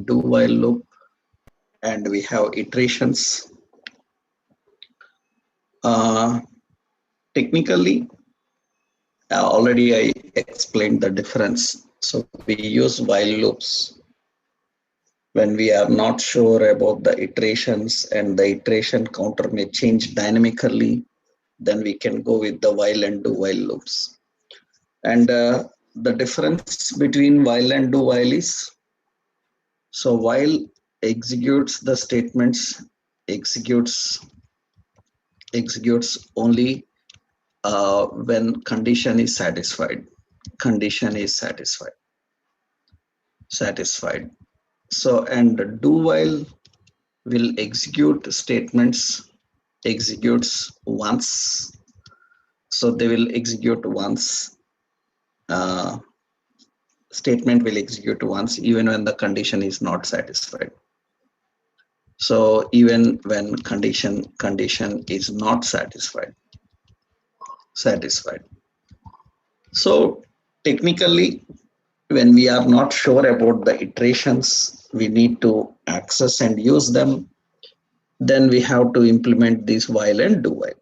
do while loop, and we have iterations. Technically, already I explained the difference. So we use while loops when we are not sure about the iterations and the iteration counter may change dynamically, then we can go with the while and do while loops. And the difference between while and do while is, so while executes the statements, executes only when condition is satisfied. Condition is satisfied. So, and do while will execute statements, executes once. So they will execute once. Statement will execute once even when the condition is not satisfied. So even when condition is not satisfied. So technically, when we are not sure about the iterations, we need to access and use them. Then we have to implement this while and do while.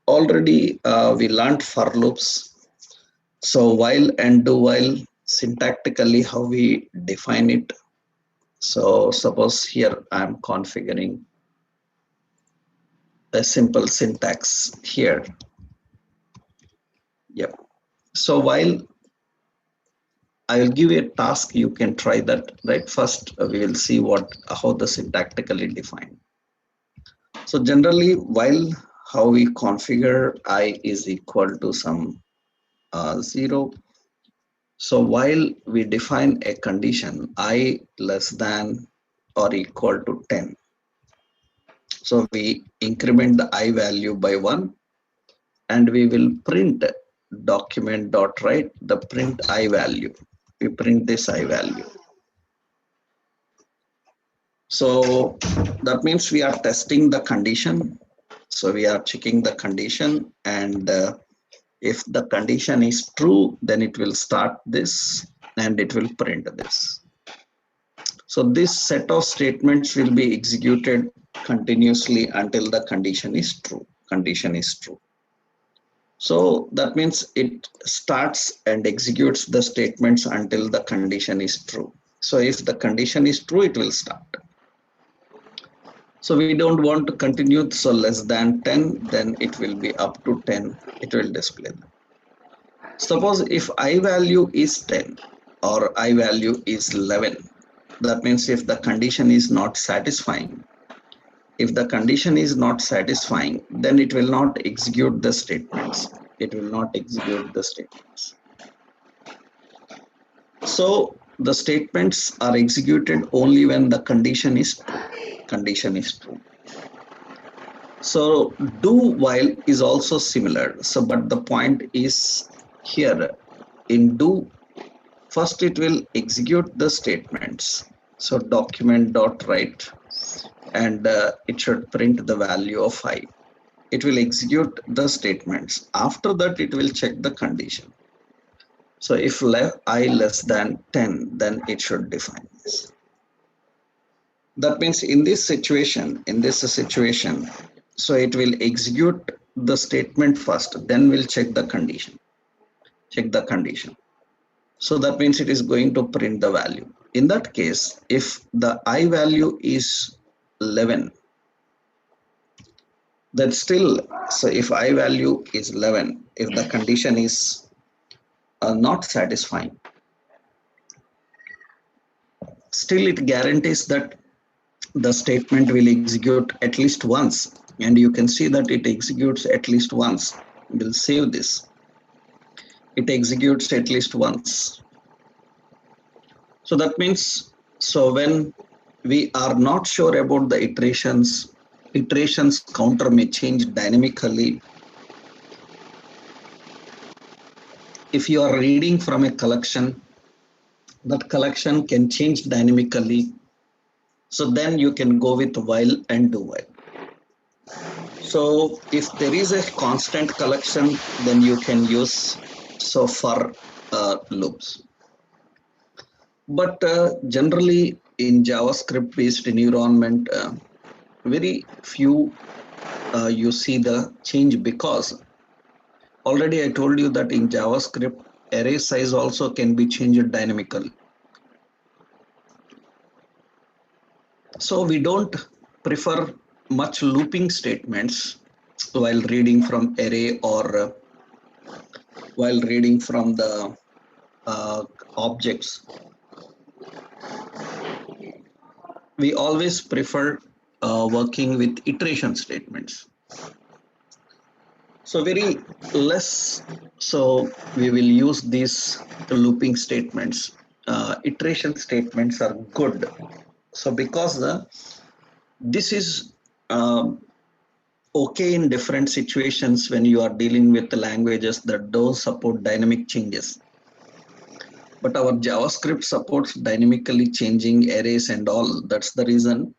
Already we learned for loops. So while and do while, syntactically how we define it. So suppose here I am configuring a simple syntax here. Yep. So while I will give you a task, you can try that, right? First, we will see how the syntactically defined. So generally, while how we configure I is equal to some 0. So while we define a condition I less than or equal to 10. So we increment the I value by 1 and we will print document.write the print I value. We print this I value. So that means we are testing the condition. So we are checking the condition, and if the condition is true, then it will start this and it will print this. So this set of statements will be executed continuously until the condition is true. So that means it starts and executes the statements until the condition is true. So if the condition is true, it will start. So we don't want to continue, so less than 10, then it will be up to 10, it will display that. Suppose if I value is 10 or I value is 11, that means if the condition is not satisfying, then it will not execute the statements. So the statements are executed only when the condition is true. So do while is also similar. So but the point is here in do, first it will execute the statements. So document.write, and it should print the value of I. It will execute the statements. After that, it will check the condition. So if I less than 10, then it should define this. That means in this situation, so it will execute the statement first, then we'll check the condition. So that means it is going to print the value. In that case, if the I value is 11, then still, so if I value is 11, if the condition is not satisfying, still it guarantees that the statement will execute at least once, and you can see that it executes at least once. We'll save this. It executes at least once. So that means, so when we are not sure about the iterations counter may change dynamically. If you are reading from a collection, that collection can change dynamically. So then you can go with while and do while. So if there is a constant collection, then you can use for loops. But generally, in JavaScript based environment, very few you see the change, because already I told you that in JavaScript array size also can be changed dynamically. So we don't prefer much looping statements while reading from array, or while reading from the objects. We always prefer working with iteration statements. So very less, so we will use these looping statements. Iteration statements are good. So because this is okay in different situations when you are dealing with the languages that don't support dynamic changes. But our JavaScript supports dynamically changing arrays and all. That's the reason.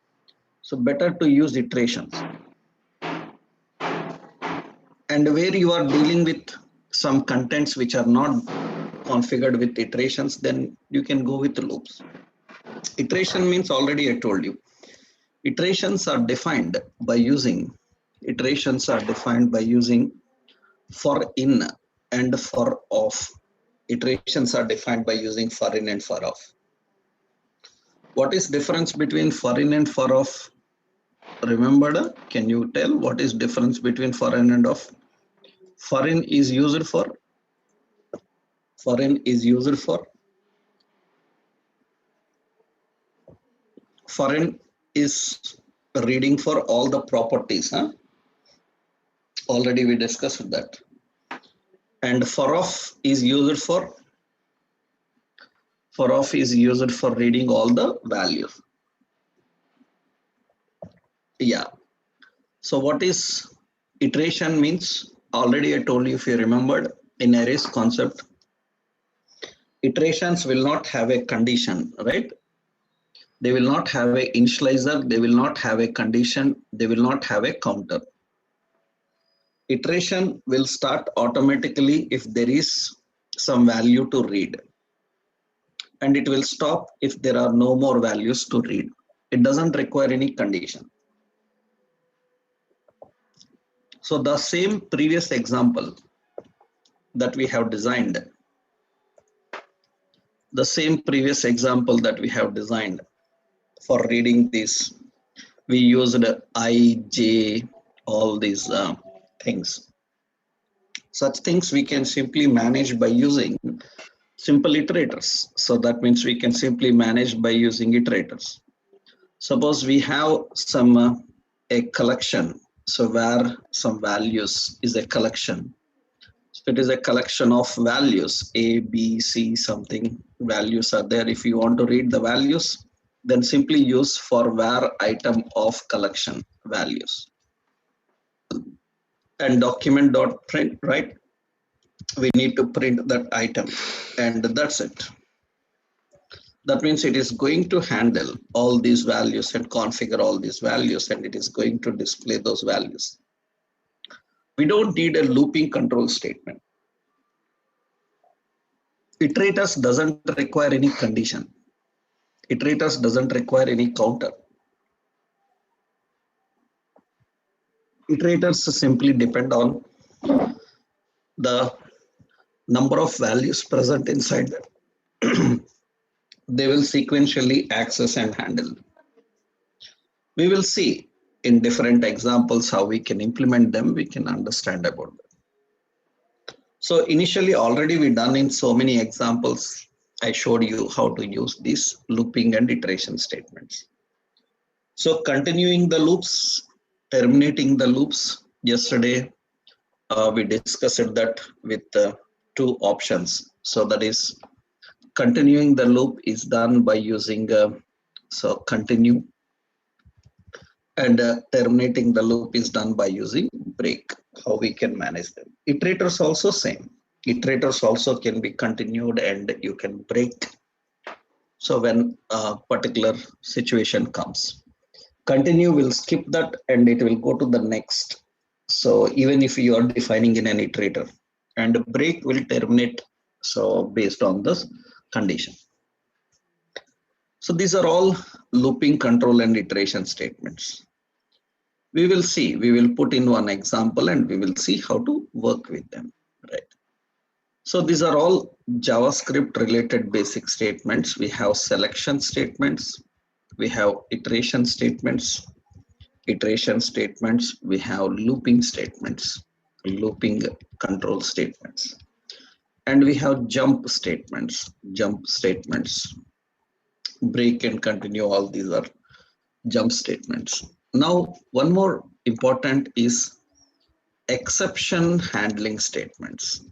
So better to use iterations. And where you are dealing with some contents which are not configured with iterations, then you can go with loops. Iteration means, already I told you, iterations are defined by using for in and for off. Iterations are defined by using for in and for off. What is difference between for in and for off? Remember, can you tell what is difference between for in and off? For in is used for for in is reading for all the properties, huh? Already we discussed that. And for off is used for reading all the values. Yeah. So what is iteration means? Already I told you, if you remembered, in arrays concept, iterations will not have a condition, right? They will not have a initializer, they will not have a condition, they will not have a counter. Iteration will start automatically if there is some value to read, and it will stop if there are no more values to read. It doesn't require any condition. So the same previous example that we have designed, for reading this, we used I, J, all these things. Such things we can simply manage by using simple iterators. So that means we can simply manage by using iterators. Suppose we have some a collection. So where some values is a collection. So it is a collection of values, A, B, C, something values are there. If you want to read the values, then simply use for var item of collection values. And document.print, right? We need to print that item, and that's it. That means it is going to handle all these values and configure all these values, and it is going to display those values. We don't need a looping control statement. Iterators doesn't require any condition. Iterators doesn't require any counter. Iterators simply depend on the number of values present inside them. They will sequentially access and handle. We will see in different examples how we can implement them. We can understand about them. So initially, already we done in so many examples. I showed you how to use these looping and iteration statements. So continuing the loops, terminating the loops. Yesterday, we discussed that with two options. So that is, continuing the loop is done by using so continue, and terminating the loop is done by using break. How we can manage them. Iterators also same. Iterators also can be continued and you can break. So when a particular situation comes, continue will skip that and it will go to the next. So even if you are defining in an iterator, and break will terminate, so based on this condition. So these are all looping, control, and iteration statements. We will see, we will put in one example and we will see how to work with them, right? So these are all JavaScript related basic statements. We have selection statements, we have iteration statements, we have looping statements, looping control statements, and we have jump statements, break and continue. All these are jump statements. Now, one more important is exception handling statements.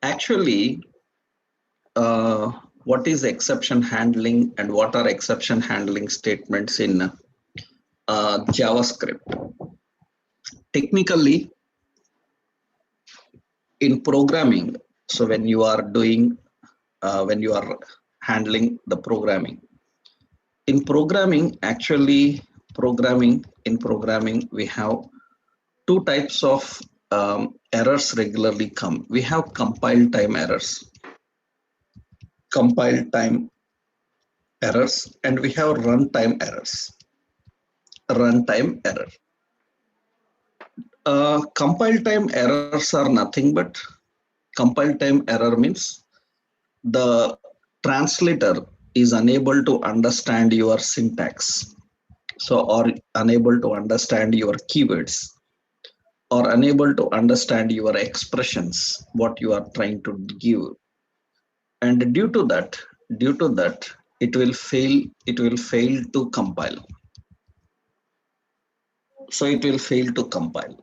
Actually, what is exception handling and what are exception handling statements in JavaScript? Technically, in programming, so when you are handling the programming, in programming, we have two types of errors regularly come. We have compile time errors, and we have runtime errors. Compile time errors are nothing but compile time error means the translator is unable to understand your syntax, so or unable to understand your keywords, or unable to understand your expressions, what you are trying to give, and due to that, it will fail to compile. So it will fail to compile.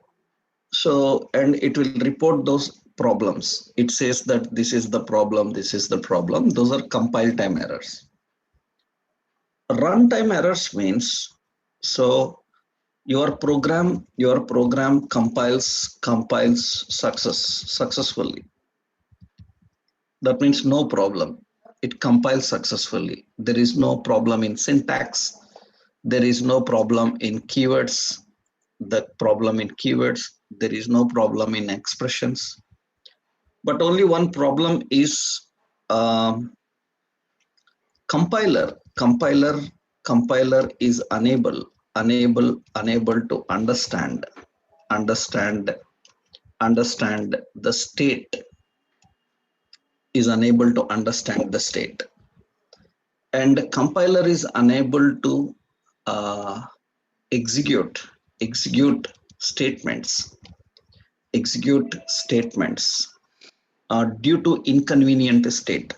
So, and it will report those problems. It says that this is the problem, Those are compile time errors. Runtime errors means, so your program compiles successfully. That means no problem. It compiles successfully. There is no problem in syntax. There is no problem in keywords. There is no problem in expressions. But only one problem is compiler is unable to understand the state, is unable to understand the state, and compiler is unable to execute statements due to inconvenient state.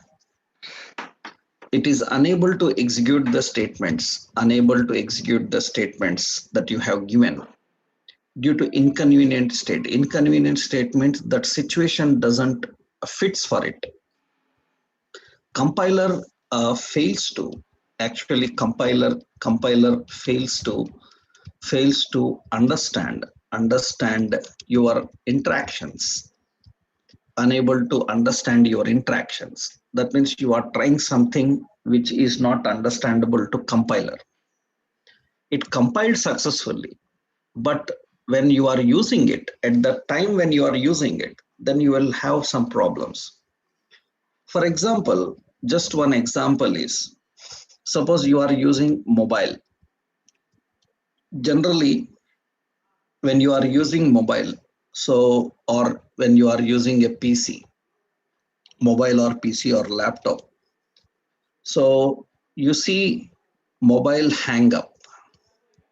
It is unable to execute the statements that you have given due to inconvenient state. Inconvenient state means that situation doesn't fits for it. Compiler fails to understand your interactions, unable to understand your interactions. That means you are trying something which is not understandable to compiler. It compiled successfully, but when you are using it, at the time when you are using it, then you will have some problems. For example, just one example is, suppose you are using mobile. Generally, when you are using mobile, so, or when you are using a PC, mobile or PC or laptop, so you see mobile hang up.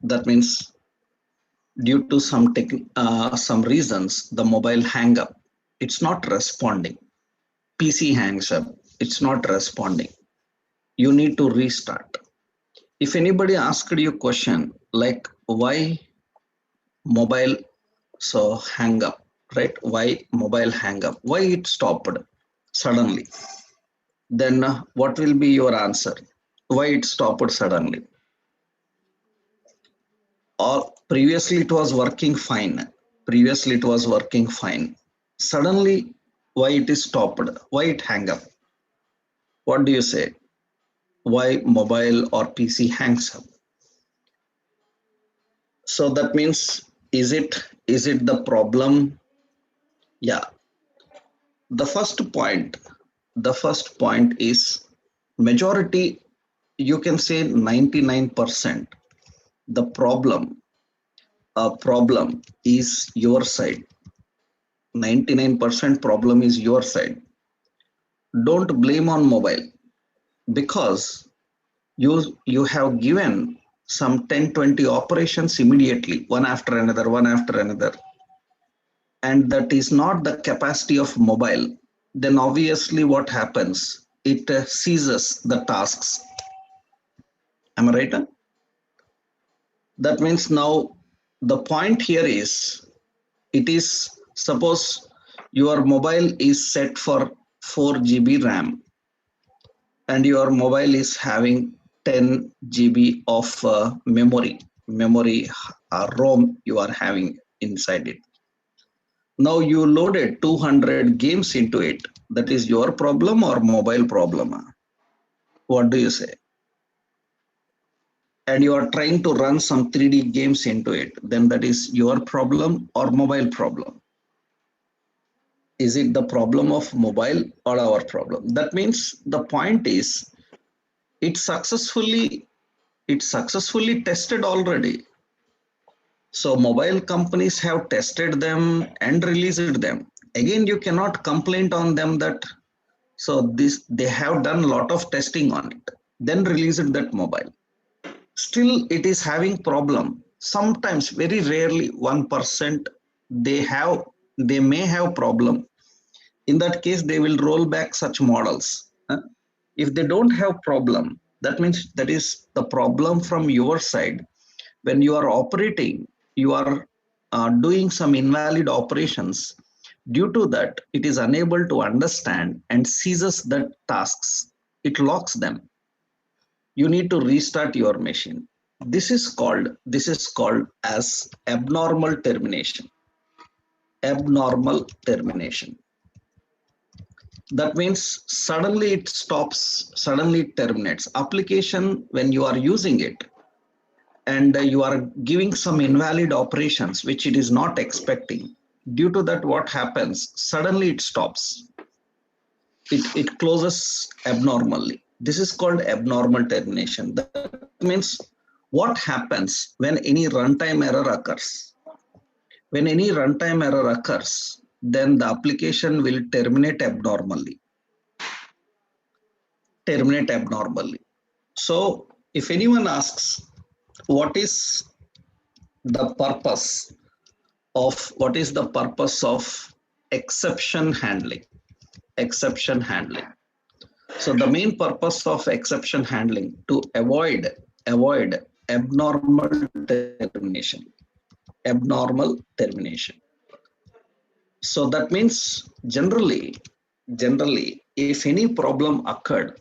That means due to some reasons, the mobile hang up. It's not responding. PC hangs up. It's not responding. You need to restart. If anybody asked you a question like why mobile so hang up, right? Why mobile hang up? Why it stopped suddenly? Then what will be your answer? Why it stopped suddenly? Or previously it was working fine. Suddenly, why it is stopped? Why it hang up? What do you say? Why mobile or PC hangs up? So that means, is it the problem? Yeah. The first point the first point is majority, you can say 99%, the problem is your side. 99% problem is your side. Don't blame on mobile, because you have given some 10-20 operations immediately, one after another, one after another, and that is not the capacity of mobile. Then obviously what happens, it seizes the tasks. Am I right? That means now the point here is, it is, suppose your mobile is set for 4 GB RAM and your mobile is having 10 GB of memory ROM you are having inside it. Now you loaded 200 games into it. That is your problem or mobile problem? What do you say? And you are trying to run some 3D games into it, then that is your problem or mobile problem? Is it the problem of mobile or our problem? That means the point is, it successfully tested already. So mobile companies have tested them and released them. Again, you cannot complain on them that, so this, they have done a lot of testing on it, then released that mobile. Still it is having problem. Sometimes, very rarely, 1% they may have problem. In that case, they will roll back such models. If they don't have problem, that means that is the problem from your side. When you are operating, you are doing some invalid operations. Due to that, it is unable to understand and seizes the tasks. It locks them. You need to restart your machine. This is called as abnormal termination. Abnormal termination. That means suddenly it stops, suddenly it terminates. Application, when you are using it and you are giving some invalid operations which it is not expecting, due to that what happens, suddenly it stops. It closes abnormally. This is called abnormal termination. That means what happens when any runtime error occurs? When any runtime error occurs, then the application will terminate abnormally. Terminate abnormally. So if anyone asks, what is the purpose of exception handling? Exception handling. So the main purpose of exception handling, to avoid abnormal termination. Abnormal termination. So that means generally, if any problem occurred,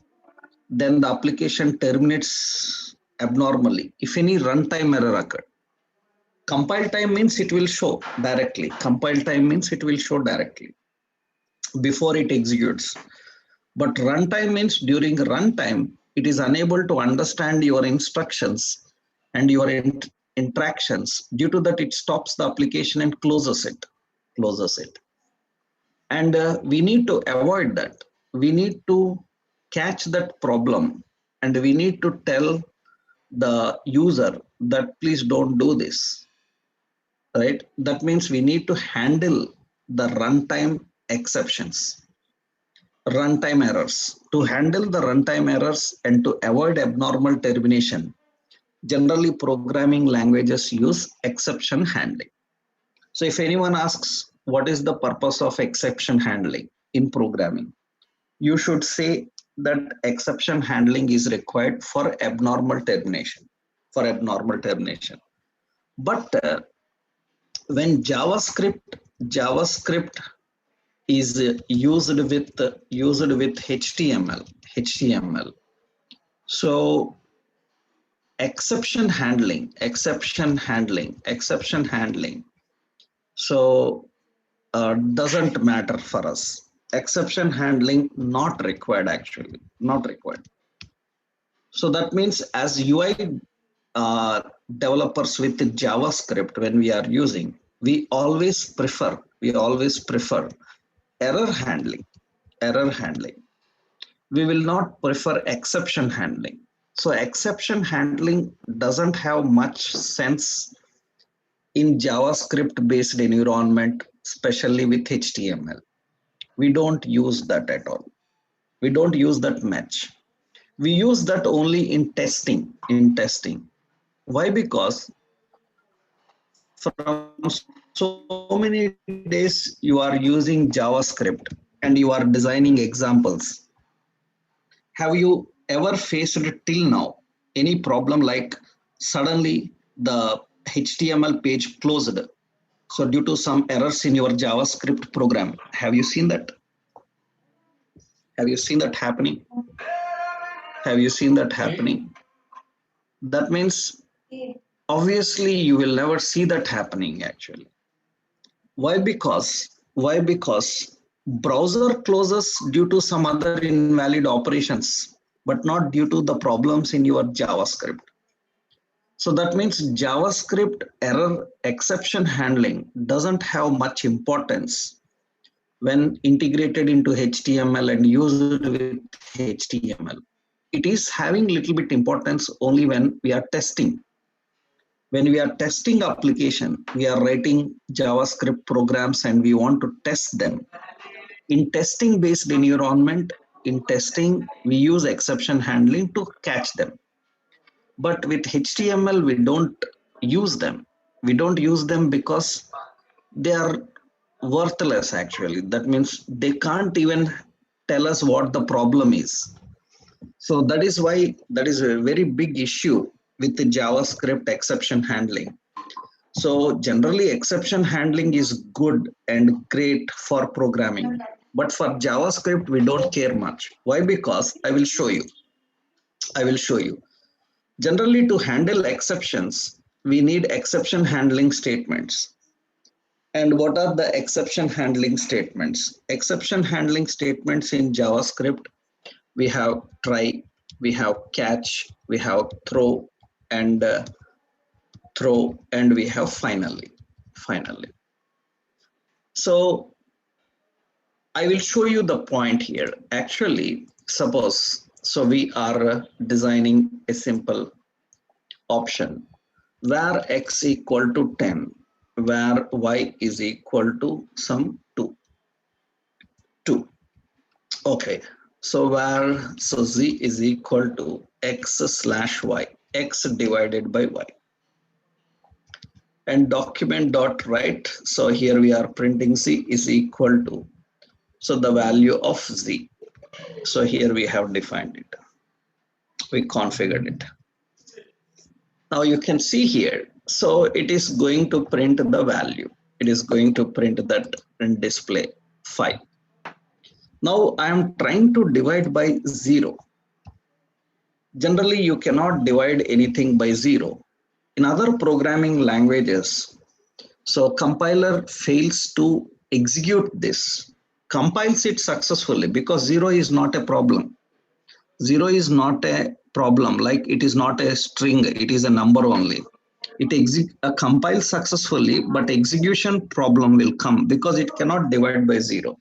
then the application terminates abnormally. If any runtime error occurred, compile time means it will show directly. Compile time means it will show directly before it executes. But runtime means during runtime, it is unable to understand your instructions and your interactions. Due to that, it stops the application and closes it. And we need to avoid that. We need to catch that problem, and we need to tell the user that please don't do this, right? That means we need to handle the runtime exceptions, runtime errors. To handle the runtime errors and to avoid abnormal termination, generally programming languages use exception handling. So if anyone asks, what is the purpose of exception handling in programming? You should say that exception handling is required for abnormal termination. But when JavaScript is used with HTML. So exception handling. So doesn't matter for us. Exception handling not required, actually, not required. So that means as UI developers with JavaScript, when we are using, we always prefer error handling. we will not prefer exception handling. So exception handling doesn't have much sense in JavaScript based environment, especially with HTML. We don't use that at all. We don't use that much. We use that only in testing. Why? Because from so many days you are using JavaScript and you are designing examples. Have you ever faced till now any problem like suddenly the HTML page closed? So due to some errors in your JavaScript program, have you seen that? Have you seen that happening? Have you seen that happening? That means obviously you will never see that happening actually. Why? Because browser closes due to some other invalid operations, but not due to the problems in your JavaScript. So that means JavaScript error exception handling doesn't have much importance when integrated into HTML and used with HTML. It is having little bit importance only when we are testing. When we are testing application, we are writing JavaScript programs and we want to test them. In testing based environment, in testing, we use exception handling to catch them. But with HTML, we don't use them. We don't use them because they are worthless actually. That means they can't even tell us what the problem is. So that is why that is a very big issue with the JavaScript exception handling. So generally exception handling is good and great for programming. But for JavaScript, we don't care much. Why? Because I will show you. I will show you. Generally, to handle exceptions, we need exception handling statements. And what are the exception handling statements? Exception handling statements in JavaScript, we have try, we have catch, we have and throw, and we have finally. So I will show you the point here. Actually, suppose, so we are designing a simple option where x equal to 10, where y is equal to some 2. Okay, so so z is equal to x slash y, x divided by y. And document dot write, so here we are printing z is equal to, so the value of z. So here we have defined it. We configured it. Now you can see here, so it is going to print the value. It is going to print that and display 5. Now I am trying to divide by 0. Generally, you cannot divide anything by 0. In other programming languages, so compiler fails to execute this, compiles it successfully because 0 is not a problem. 0 is not a problem, like it is not a string, it is a number only. It compiles successfully, but execution problem will come because it cannot divide by 0.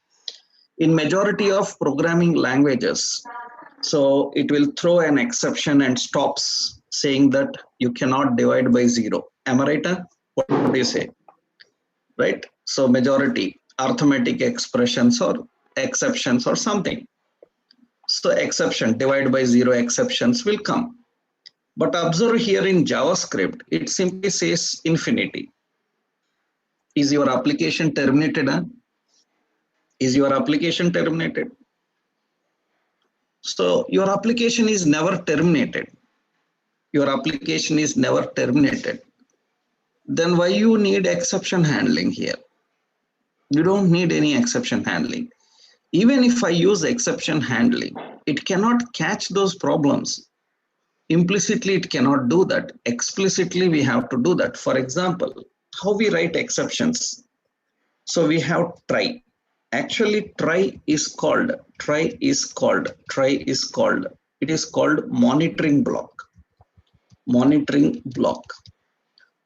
In majority of programming languages, so it will throw an exception and stops saying that you cannot divide by 0. Am I right? What do you say? Right? So majority arithmetic expressions or exceptions or something. So exception, divide by 0 exceptions will come. But observe here in JavaScript, it simply says infinity. Is your application terminated? Is your application terminated? So your application is never terminated. Your application is never terminated. Then why you need exception handling here? You don't need any exception handling. Even if I use exception handling, it cannot catch those problems. Implicitly, it cannot do that. Explicitly, we have to do that. For example, how we write exceptions. So we have try. Actually, try is called. It is called monitoring block. Monitoring block.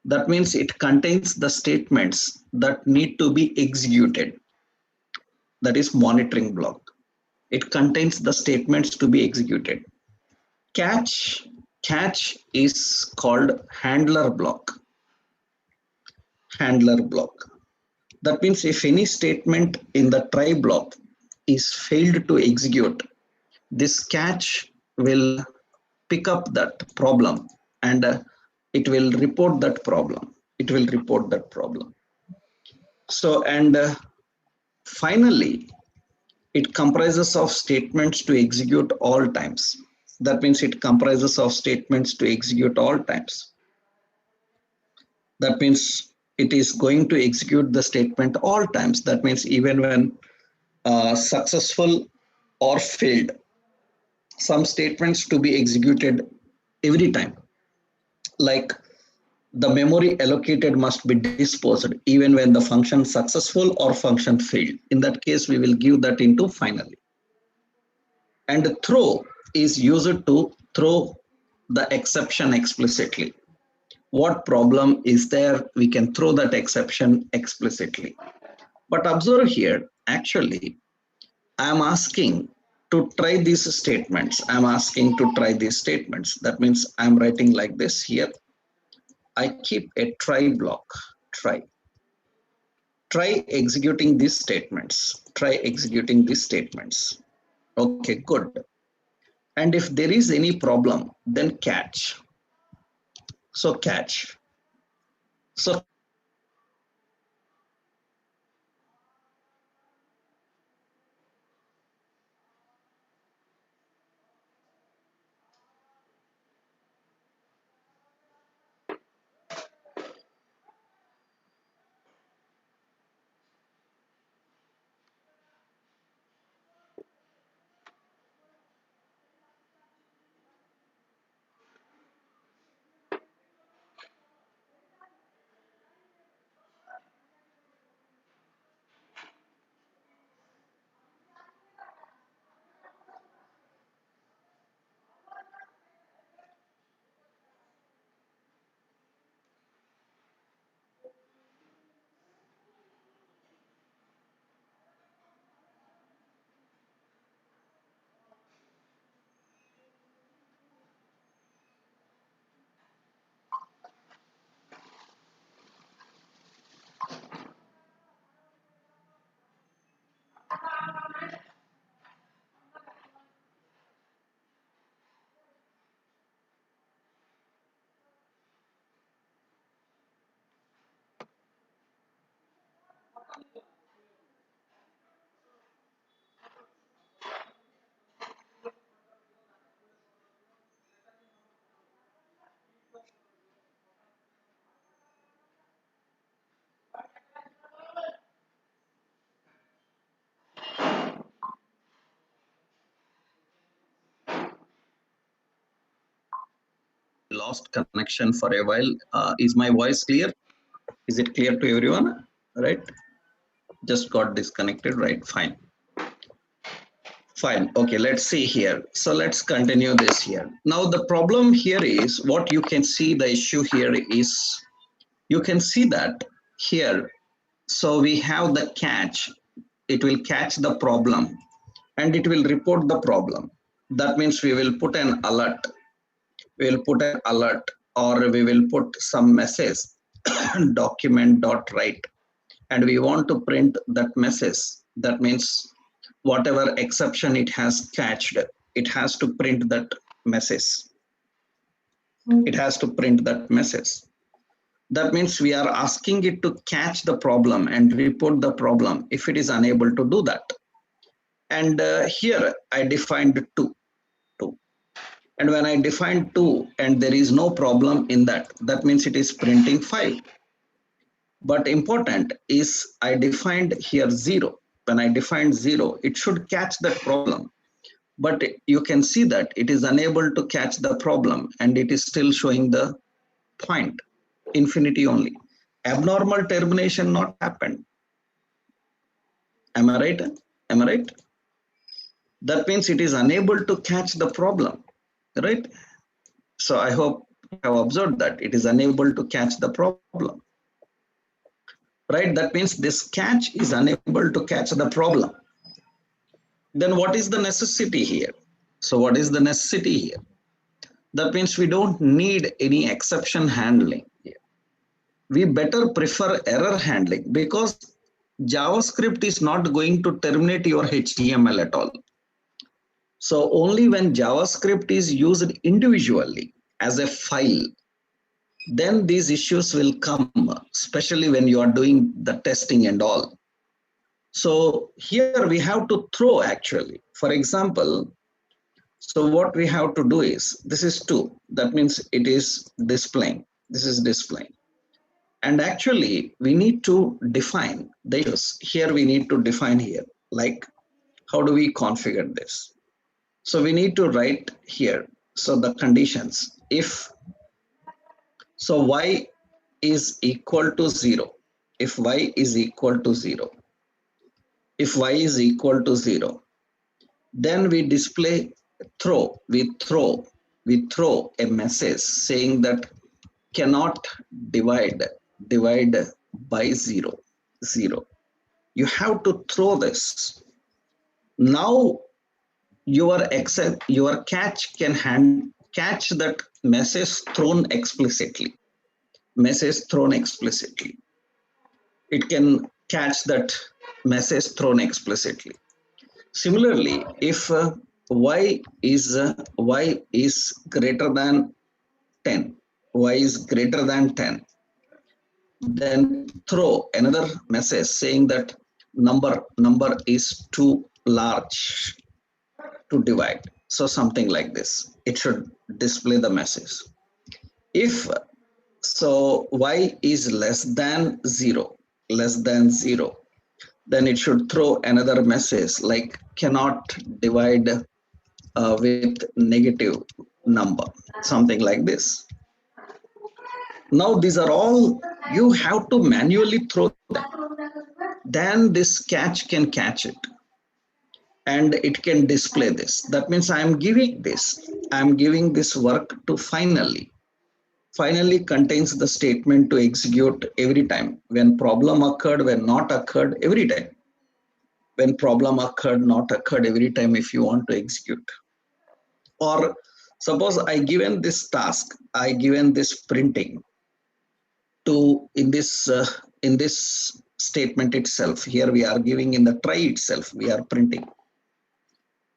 That means it contains the statements that need to be executed. That is monitoring block. It contains the statements to be executed. Catch is called handler block. Handler block. That means if any statement in the try block is failed to execute, this catch will pick up that problem and it will report that problem. It will report that problem. So, and finally, it comprises of statements to execute all times. That means it comprises of statements to execute all times. That means it is going to execute the statement all times. That means even when successful or failed, some statements to be executed every time. Like the memory allocated must be disposed even when the function successful or function failed. In that case, we will give that into finally. And throw is used to throw the exception explicitly. What problem is there? We can throw that exception explicitly. But observe here, actually, I'm asking to try these statements. I'm asking to try these statements. That means I'm writing like this here. I keep a try block, try. Try executing these statements. Try executing these statements. Okay, good. And if there is any problem, then catch. So catch. So lost connection for a while. Is my voice clear? Is it clear to everyone? Right? Just got disconnected, right? Fine. Fine. Okay, let's see here. So let's continue this here. Now the problem here is what you can see, the issue here is you can see that here. So we have the catch. It will catch the problem and it will report the problem. That means we will put an alert. We will put an alert or we will put some message document.write and we want to print that message. That means whatever exception it has catched, it has to print that message. It has to print that message. That means we are asking it to catch the problem and report the problem if it is unable to do that. And here I defined two. And when I define 2 and there is no problem in that, that means it is printing 5. But important is I defined here 0. When I defined 0, it should catch that problem. But you can see that it is unable to catch the problem and it is still showing the point, infinity only. Abnormal termination not happened. Am I right? Am I right? That means it is unable to catch the problem, right? So I hope you have observed that it is unable to catch the problem, right? That means this catch is unable to catch the problem. Then what is the necessity here? So what is the necessity here? That means we don't need any exception handling here. We better prefer error handling because JavaScript is not going to terminate your HTML at all. So only when JavaScript is used individually as a file, then these issues will come, especially when you are doing the testing and all. So here we have to throw actually. For example, so what we have to do is, this is 2. That means it is displaying. This is displaying. And actually we need to define the issues. Here we need to define here, like how do we configure this? So we need to write here. So the conditions, if so y is equal to 0, if y is equal to 0, if y is equal to 0, then we display we throw a message saying that cannot divide by 0. You have to throw this. Now your catch can catch that message thrown explicitly. It can catch that message thrown explicitly. Similarly, if y is greater than 10, y is greater than 10, then throw another message saying that number is too large to divide. So something like this. It should display the message. If so y is less than 0, then it should throw another message like cannot divide with negative number, something like this. Now these are all you have to manually throw them. Then this catch can catch it and it can display this. That means I'm giving this work to finally contains the statement to execute every time when problem occurred, when not occurred, every time. When problem occurred, not occurred, every time if you want to execute. Or suppose I given this task, I given this printing to in this statement itself. Here we are giving in the try itself, we are printing.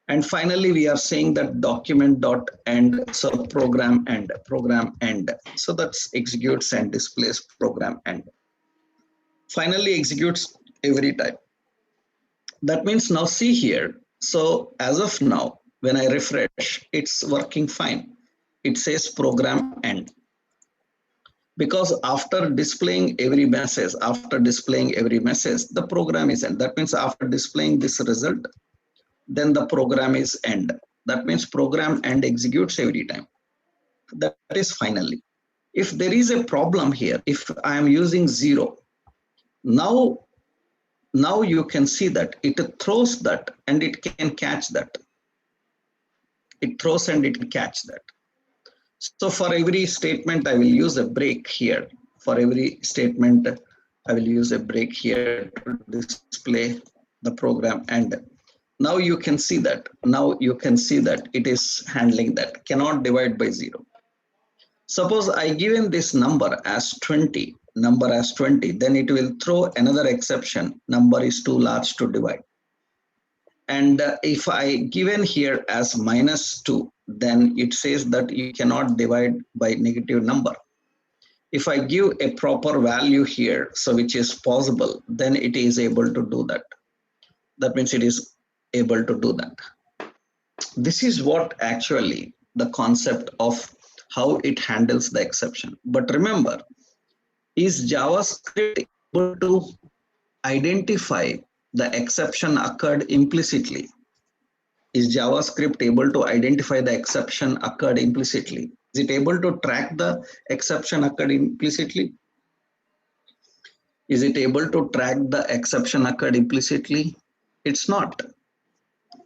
And finally, we are saying that document dot end, so program end. So that's executes and displays program end. Finally executes every time. That means now see here. So as of now, when I refresh, it's working fine. It says program end. Because after displaying every message, the program is end. That means after displaying this result, then the program is end. That means program end executes every time. That is finally. If there is a problem here, if I am using 0, now you can see that it throws that and it can catch that. It throws and it can catch that. So for every statement, I will use a break here. For every statement, I will use a break here to display the program end. Now you can see that. It is handling that. Cannot divide by 0. Suppose I given this number as 20, then it will throw another exception. Number is too large to divide. And if I given here as -2, then it says that you cannot divide by negative number. If I give a proper value here, so which is possible, then it is able to do that. That means it is able to do that. This is what actually the concept of how it handles the exception. But remember, is JavaScript able to identify the exception occurred implicitly? Is JavaScript able to identify the exception occurred implicitly? Is it able to track the exception occurred implicitly? Is it able to track the exception occurred implicitly? It's not.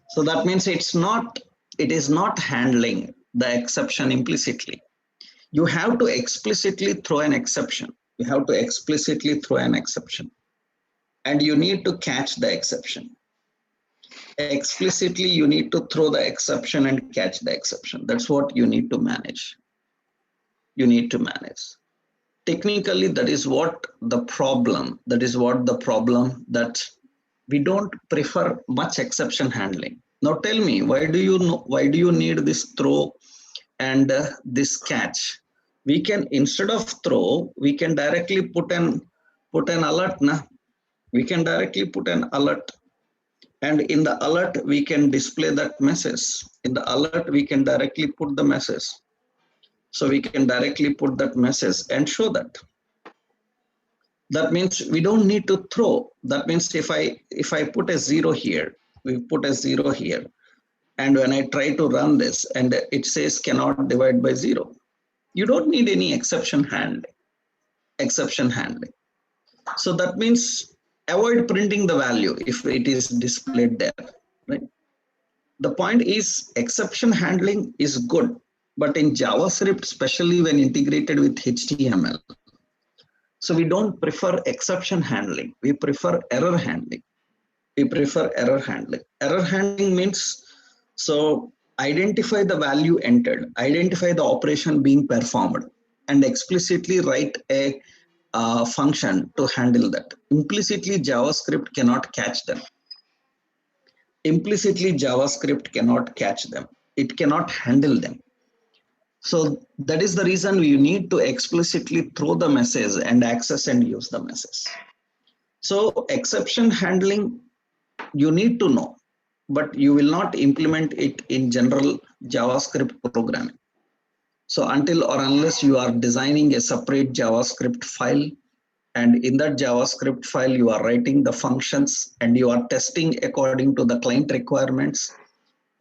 So that means it is not handling the exception implicitly. You have to explicitly throw an exception. And you need to catch the exception. Explicitly, you need to throw the exception and catch the exception. That's what you need to manage. You need to manage. Technically, that is what the problem, that we don't prefer much exception handling. Now tell me, why do you need this throw and this catch? We can, instead of throw, we can directly put an alert. We can directly put an alert, and in the alert we can display that message. In the alert we can directly put the message. So we can directly put that message and show that. That means we don't need to throw. That means if I put a 0 here, we put a 0 here, and when I try to run this and it says cannot divide by 0, you don't need any exception handling. So that means avoid printing the value if it is displayed there, right? The point is exception handling is good, but in JavaScript, especially when integrated with HTML, so we don't prefer exception handling. We prefer error handling. Error handling means, so identify the value entered, identify the operation being performed, and explicitly write a function to handle that. Implicitly, JavaScript cannot catch them. It cannot handle them. So that is the reason we need to explicitly throw the message and access and use the message. So exception handling, you need to know, but you will not implement it in general JavaScript programming. So until or unless you are designing a separate JavaScript file, and in that JavaScript file you are writing the functions and you are testing according to the client requirements,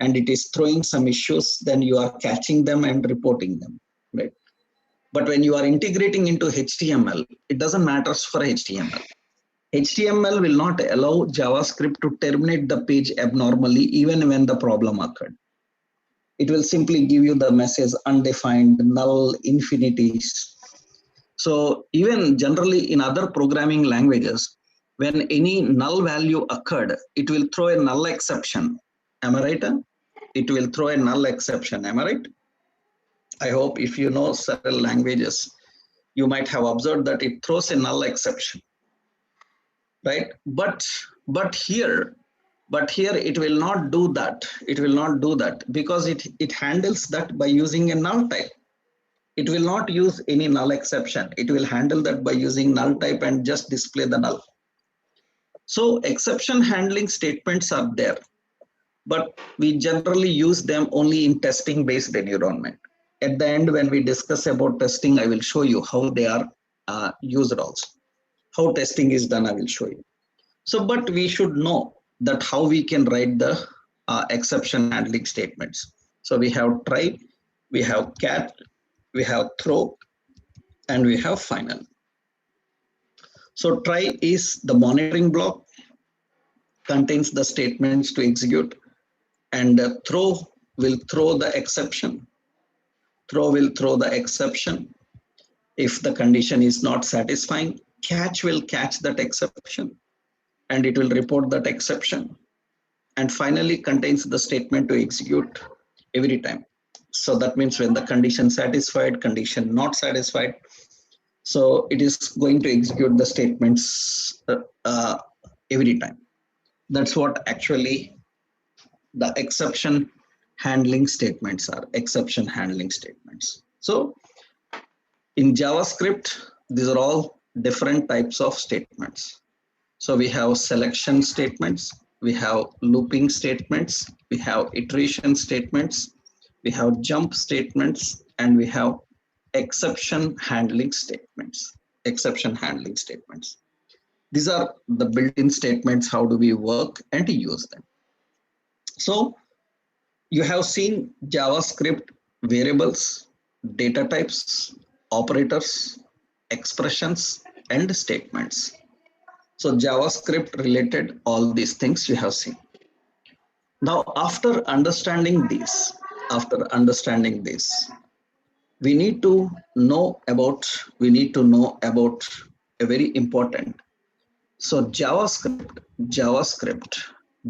and it is throwing some issues, then you are catching them and reporting them, right? But when you are integrating into HTML, it doesn't matter for HTML. HTML will not allow JavaScript to terminate the page abnormally even when the problem occurred. It will simply give you the message undefined, null, infinities. So even generally in other programming languages, when any null value occurred, it will throw a null exception. Am I right? It will throw a null exception. Am I right? I hope if you know several languages, you might have observed that it throws a null exception, right? But here it will not do that. It will not do that because it handles that by using a null type. It will not use any null exception. It will handle that by using null type and just display the null. So exception handling statements are there, but we generally use them only in testing based environment. At the end, when we discuss about testing, I will show you how they are used also. How testing is done, I will show you. So, but we should know that how we can write the exception handling statements. So we have try, we have cat, we have throw, and we have final. So try is the monitoring block, contains the statements to execute, and throw will throw the exception. Throw will throw the exception if the condition is not satisfying. Catch will catch that exception and it will report that exception. And finally contains the statement to execute every time. So that means when the condition satisfied, condition not satisfied. So it is going to execute the statements every time. That's what actually the exception handling statements are. Exception handling statements. So in JavaScript, these are all different types of statements. So we have selection statements, we have looping statements, we have iteration statements, we have jump statements, and we have exception handling statements. Exception handling statements. These are the built-in statements. How do we work and use them? So you have seen JavaScript variables, data types, operators, expressions, and statements. So JavaScript related all these things you have seen. Now, after understanding this, we need to know about a very important. So JavaScript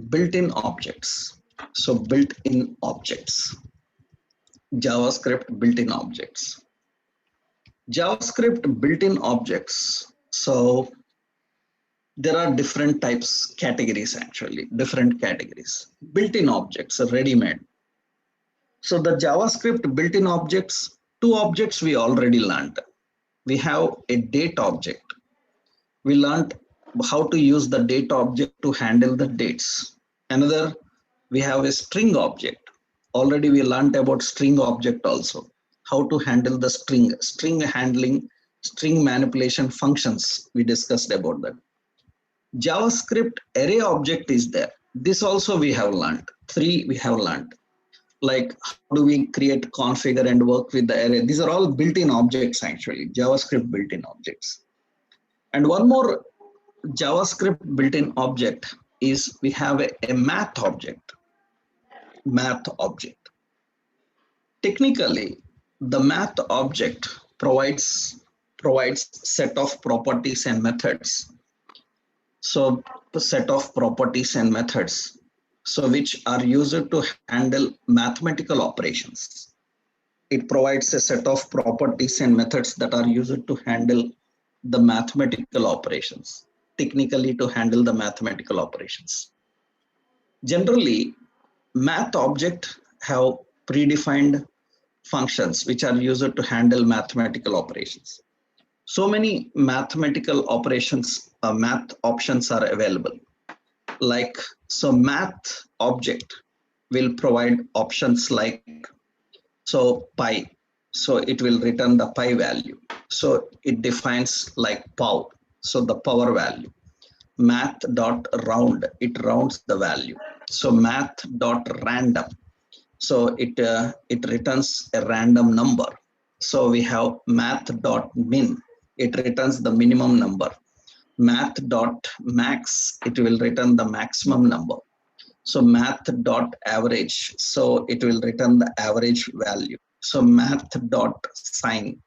built-in objects. So built-in objects, JavaScript built-in objects. JavaScript built-in objects. So there are different types, categories actually, different categories. Built-in objects are ready-made. So the JavaScript built-in objects, two objects we already learned. We have a date object. We learned how to use the date object to handle the dates. Another, we have a string object. Already we learned about string object also, how to handle the string handling, string manipulation functions. We discussed about that. JavaScript array object is there. This also we have learned. Three we have learned. Like how do we create, configure and work with the array. These are all built-in objects actually, JavaScript built-in objects. And one more JavaScript built-in object is we have a math object. Math object. Technically, the math object provides set of properties and methods. So the set of properties and methods, so which are used to handle mathematical operations. It provides a set of properties and methods that are used to handle the mathematical operations, technically to handle the mathematical operations. Generally, math object have predefined functions which are used to handle mathematical operations. So many mathematical operations, math options are available. Like, so math object will provide options like, so pi, so it will return the pi value. So it defines like pow, so the power value. Math dot round, it rounds the value. So math dot random, so it returns a random number. So we have math dot min, it returns the minimum number. Math dot max, it will return the maximum number. So math dot average, so it will return the average value. So math dot sine,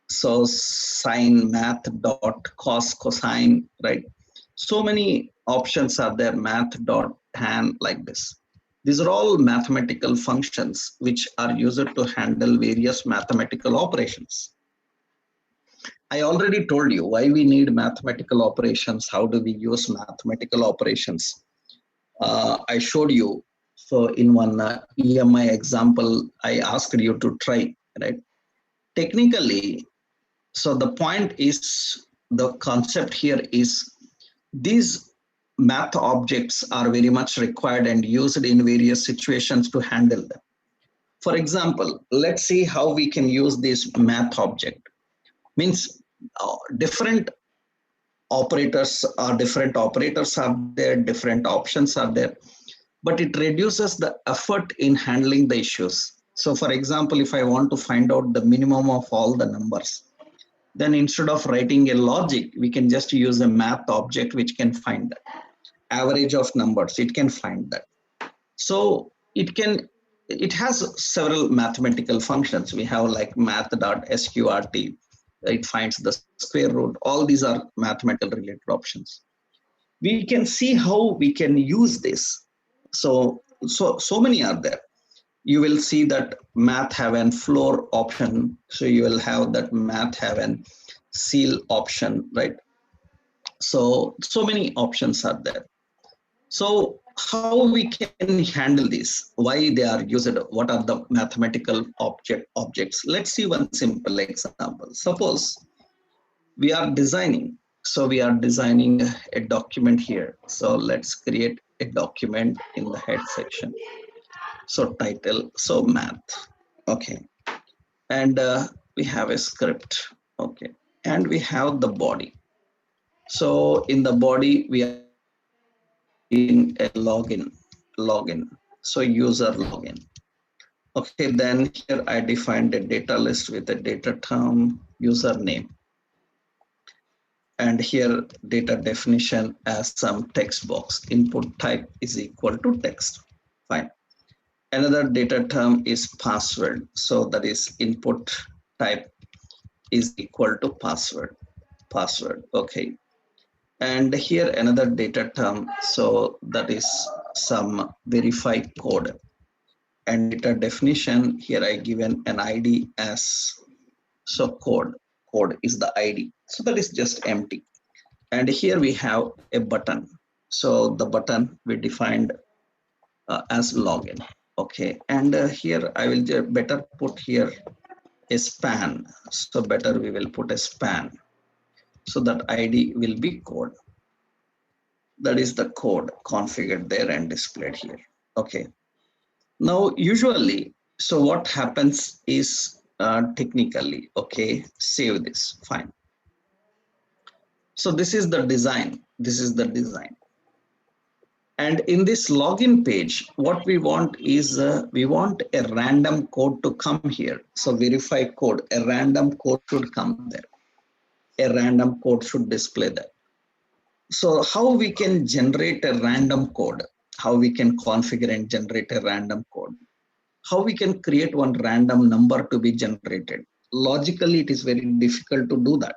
so sine, math dot cos, cosine, right? So many options are there, math dot tan, like this. These are all mathematical functions which are used to handle various mathematical operations. I already told you why we need mathematical operations, how do we use mathematical operations. I showed you, so in one EMI example, I asked you to try, right? Technically, so the point is, the concept here is, these math objects are very much required and used in various situations to handle them. For example, let's see how we can use this math object. Means different operators are there, different options are there, but it reduces the effort in handling the issues. So for example, if I want to find out the minimum of all the numbers, then instead of writing a logic, we can just use a math object which can find that. Average of numbers, it can find that. So it has several mathematical functions. We have like math.sqrt, it finds the square root. All these are mathematical related options. We can see how we can use this. So many are there. You will see that math have an floor option. So you will have that math have an seal option, right? So many options are there. So how we can handle this? Why they are used? What are the mathematical objects? Let's see one simple example. Suppose we are designing. So we are designing a document here. So let's create a document in the head section. So title, so math, okay. And we have a script, okay. And we have the body. So in the body, we are in a login. So user login. Okay, then here I defined a data list with a data term, username. And here data definition as some text box. Input type is equal to text. Fine. Another data term is password. So that is input type is equal to password. Okay. And here another data term, so that is some verify code. And data definition, here I given an ID as, so code is the ID, so that is just empty. And here we have a button, so the button we defined as login. Okay, and here I will better put here a span, so better we will put a span, so that ID will be code. That is the code configured there and displayed here. Okay, now usually, so what happens is technically, okay, save this, fine. So this is the design, this is the design. And in this login page, what we want is, we want a random code to come here. So verify code, a random code should come there. A random code should display that. So how we can generate a random code, how we can configure and generate a random code, how we can create one random number to be generated. Logically, it is very difficult to do that.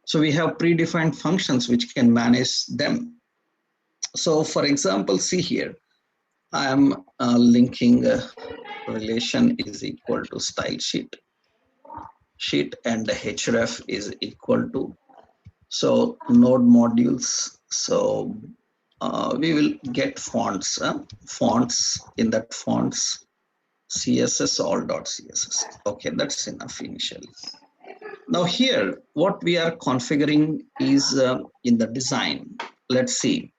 So we have predefined functions which can manage them. So for example, see here, I am linking relation is equal to style sheet and the href is equal to, so node modules. So we will get fonts, fonts in that fonts css all.css. Okay, that's enough initially. Now here, what we are configuring is in the design. Let's see.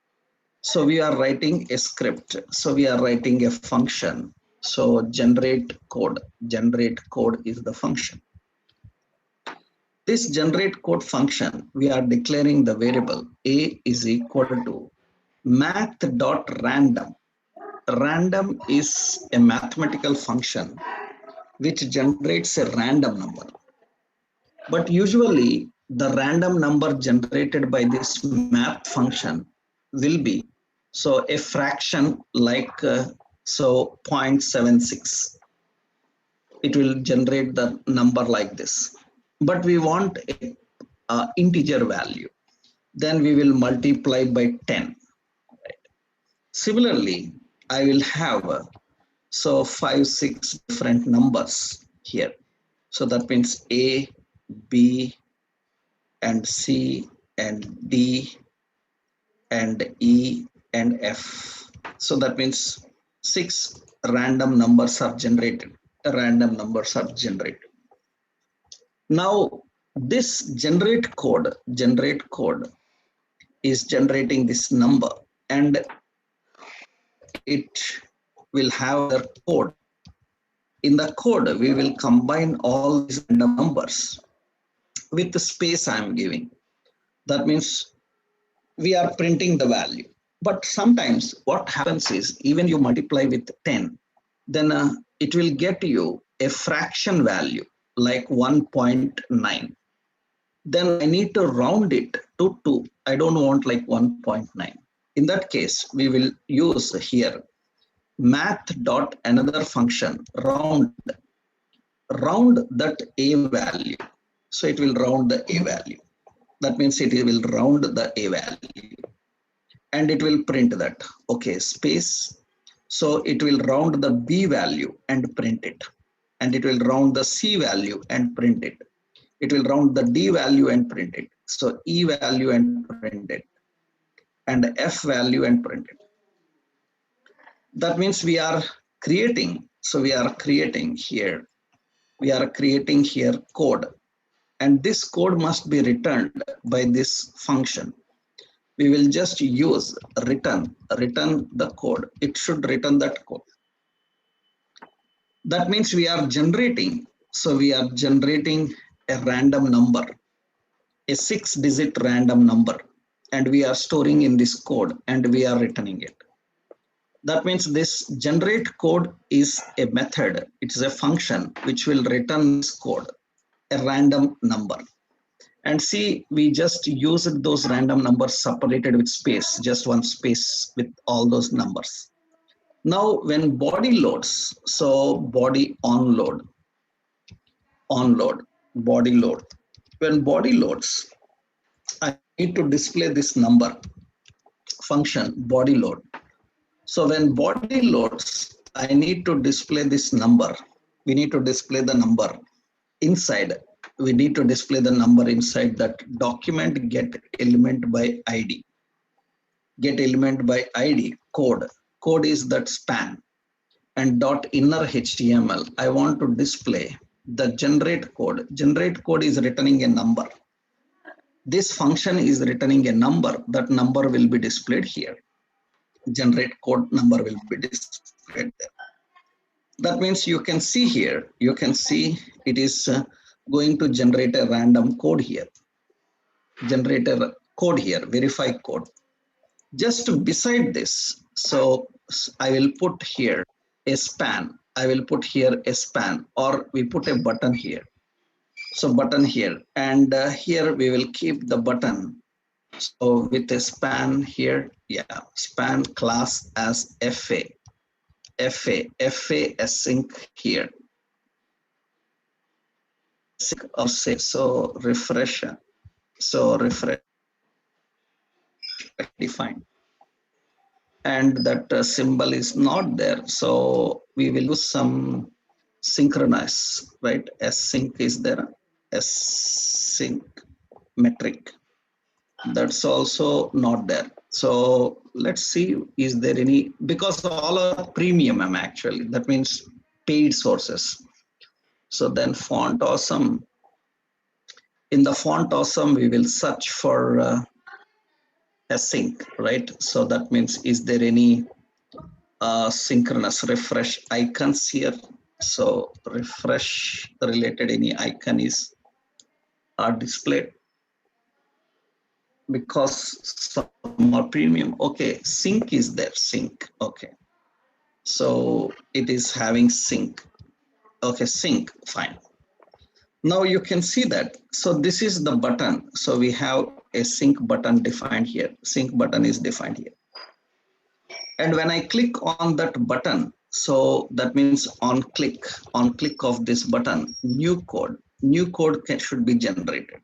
So we are writing a script. So we are writing a function. So generate code is the function. This generate code function, we are declaring the variable a is equal to math.random. Random is a mathematical function which generates a random number. But usually the random number generated by this math function will be, so a fraction like, so 0.76. It will generate the number like this. But we want a integer value. Then we will multiply by 10. Right? Similarly, I will have so 5, 6 different numbers here. So that means A, B, and C, and D, and E, and F. So that means 6 random numbers are generated. Random numbers are generated. Now this generate code is generating this number, and it will have the code. In the code, we will combine all these random numbers with the space I am giving. That means we are printing the value. But sometimes what happens is, even you multiply with 10, then it will get you a fraction value like 1.9. Then I need to round it to 2. I don't want like 1.9. In that case, we will use here math dot another function round that a value. So it will round the a value. That means it will round the a value, and it will print that. Okay, space. So it will round the b value and print it, and it will round the c value and print it. It will round the d value and print it. So e value and print it, and f value and print it. That means we are creating. So we are creating here code, and this code must be returned by this function. We will just use return the code. It should return that code. That means we are generating. So we are generating a random number, a 6-digit random number, and we are storing in this code, and we are returning it. That means this generate code is a method. It is a function which will return this code, a random number. And see, we just used those random numbers separated with space, just one space with all those numbers. Now when body loads, so body onload, body load. When body loads, I need to display this number function body load. So when body loads, I need to display this number. We need to display the number inside. We need to display the number inside that document get element by ID. Get element by ID code. Code is that span and dot inner HTML. I want to display the generate code. Generate code is returning a number. This function is returning a number. That number will be displayed here. Generate code number will be displayed there. That means you can see here, you can see it is going to generate a random code here. Generate a code here, verify code. Just beside this, so I will put here a span. I will put here a span, or we put a button here. So button here, and here we will keep the button. So with a span here, yeah, span class as FA async here. Sync or say, so refresh defined. And that symbol is not there. So we will use some synchronize, right? Async is there, async metric. That's also not there. So let's see, is there any, because all are premium actually, that means paid sources. So then font awesome. In the font awesome, we will search for async, right? So that means, is there any synchronous refresh icons here? So refresh related any icon is are displayed, because some are premium. Okay, sync is there, sync. Okay, so it is having sync. Okay, sync, fine. Now you can see that. So this is the button. So we have a sync button defined here. Sync button is defined here. And when I click on that button, so that means on click of this button, new code should be generated.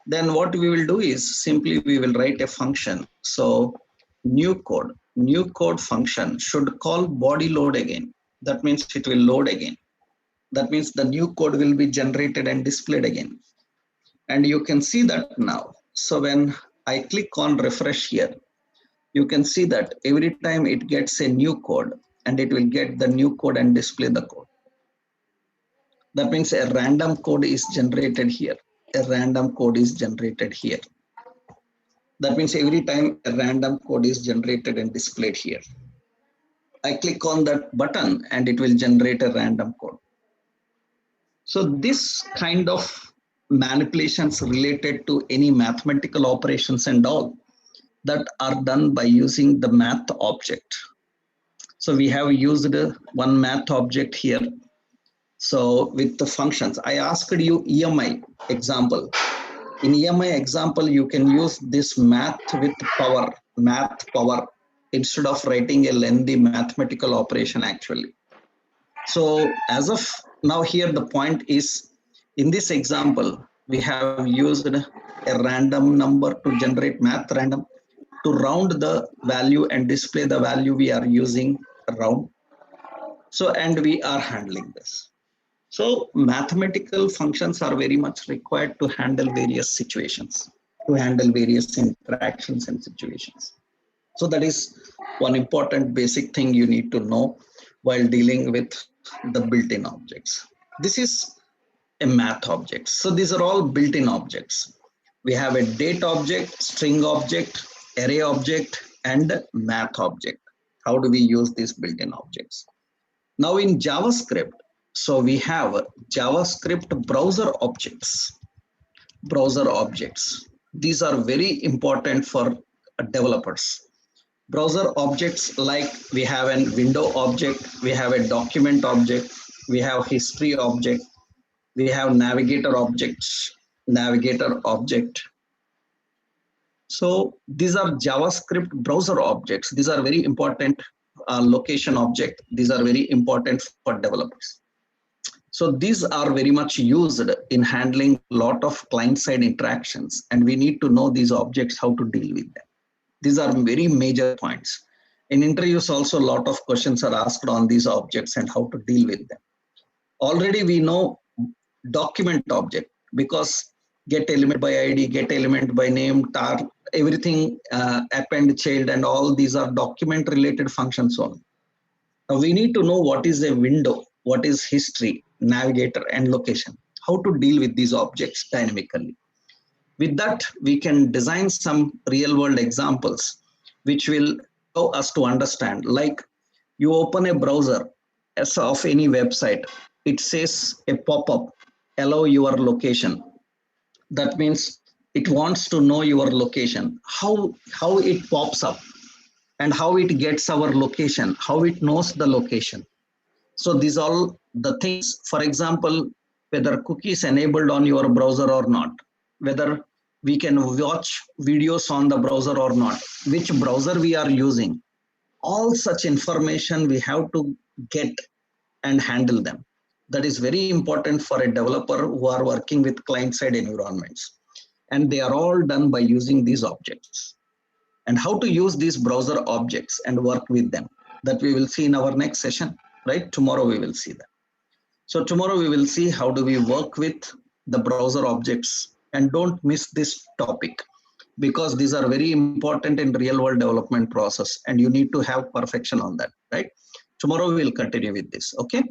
Then what we will do is simply we will write a function. So new code function should call body load again. That means it will load again. That means the new code will be generated and displayed again. And you can see that now. So when I click on refresh here, you can see that every time it gets a new code, and it will get the new code and display the code. That means a random code is generated here. A random code is generated here. That means every time a random code is generated and displayed here. I click on that button and it will generate a random code. So this kind of manipulations related to any mathematical operations and all that are done by using the math object. So we have used one math object here. So with the functions, I asked you EMI example. In EMI example, you can use this math with power, instead of writing a lengthy mathematical operation actually. So as of now here, the point is, in this example, we have used a random number to generate math random to round the value and display the value we are using round. So, and we are handling this. So mathematical functions are very much required to handle various situations, to handle various interactions and situations. So that is one important basic thing you need to know while dealing with the built-in objects. This is a math object. So these are all built-in objects. We have a date object, string object, array object, and math object. How do we use these built-in objects? Now in JavaScript, so we have JavaScript browser objects. Browser objects. These are very important for developers. Browser objects, like we have a window object, we have a document object, we have history object, we have navigator objects, navigator object. So these are JavaScript browser objects. These are very important. Location object. These are very important for developers. So these are very much used in handling a lot of client-side interactions, and we need to know these objects, how to deal with them. These are very major points. In interviews also, a lot of questions are asked on these objects and how to deal with them. Already we know document object, because get element by ID, get element by name, tar, everything, append child, and all these are document related functions only. Now we need to know what is a window, what is history, navigator, and location, how to deal with these objects dynamically. With that, we can design some real world examples which will allow us to understand. Like, you open a browser as of any website, it says a pop-up, allow your location. That means it wants to know your location, how it pops up, and how it gets our location, how it knows the location. So these all the things, for example, whether cookies enabled on your browser or not, whether we can watch videos on the browser or not, which browser we are using, all such information we have to get and handle them. That is very important for a developer who are working with client-side environments. And they are all done by using these objects. And how to use these browser objects and work with them, that we will see in our next session, right? Tomorrow we will see that. So tomorrow we will see how do we work with the browser objects, and don't miss this topic, because these are very important in real world development process and you need to have perfection on that, right? Tomorrow we will continue with this, okay?